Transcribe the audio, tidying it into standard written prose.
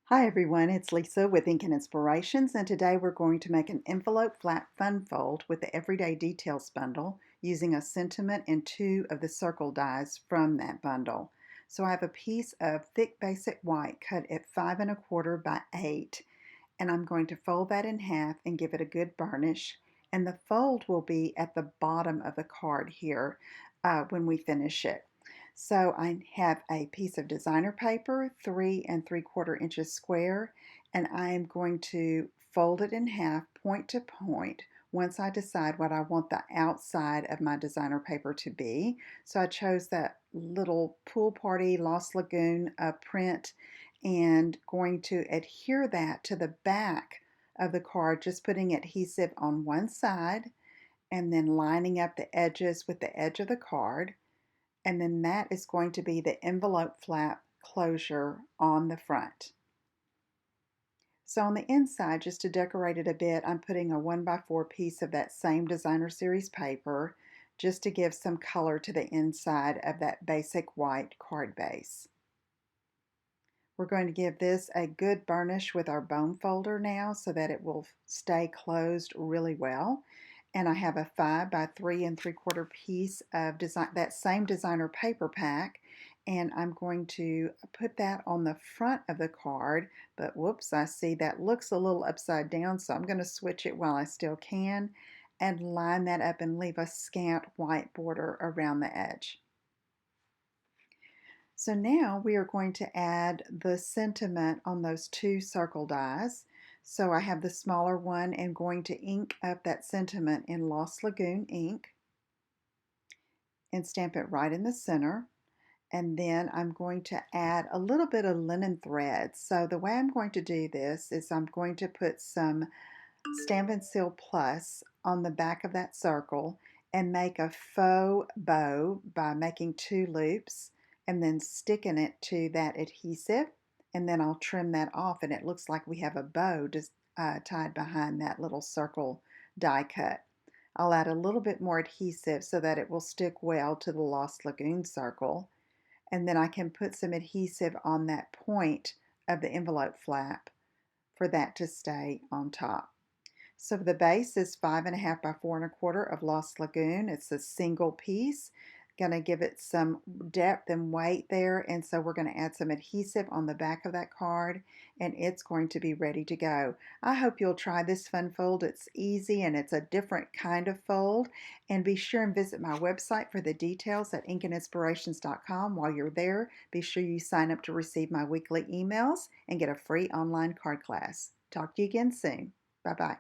Hi everyone, it's Lisa with Ink and Inspirations, and today we're going to make an envelope flap fun fold with the Everyday Details bundle using a sentiment and two of the circle dies from that bundle. So I have a piece of thick basic white cut at 5 1/4 by 8, and I'm going to fold that in half and give it a good burnish. And the fold will be at the bottom of the card here when we finish it. So I have a piece of designer paper, 3 3/4 inches square, and I am going to fold it in half, point to point, once I decide what I want the outside of my designer paper to be. So I chose that little pool party Lost Lagoon print and going to adhere that to the back of the card, just putting adhesive on one side and then lining up the edges with the edge of the card. And then that is going to be the envelope flap closure on the front. So on the inside, just to decorate it a bit, I'm putting a 1x4 piece of that same designer series paper just to give some color to the inside of that basic white card base. We're going to give this a good burnish with our bone folder now so that it will stay closed really well. And I have a 5 by 3 3/4 piece of that same designer paper pack, and I'm going to put that on the front of the card, but whoops, I see that looks a little upside down, so I'm going to switch it while I still can and line that up and leave a scant white border around the edge. So now we are going to add the sentiment on those two circle dies. So I have the smaller one and going to ink up that sentiment in Lost Lagoon ink and stamp it right in the center. And then I'm going to add a little bit of linen thread. So the way I'm going to do this is I'm going to put some Stampin' Seal Plus on the back of that circle and make a faux bow by making 2 loops and then sticking it to that adhesive, and then I'll trim that off and it looks like we have a bow just tied behind that little circle die cut. I'll add a little bit more adhesive so that it will stick well to the Lost Lagoon circle, and then I can put some adhesive on that point of the envelope flap for that to stay on top. So the base is 5 1/2 by 4 1/4 of Lost Lagoon. It's a single piece. Gonna give it some depth and weight there, and so we're going to add some adhesive on the back of that card, and it's going to be ready to go. I hope you'll try this fun fold. It's easy and it's a different kind of fold, and be sure and visit my website for the details at inkandinspirations.com. While you're there, be sure you sign up to receive my weekly emails and get a free online card class. Talk to you again soon. Bye-bye.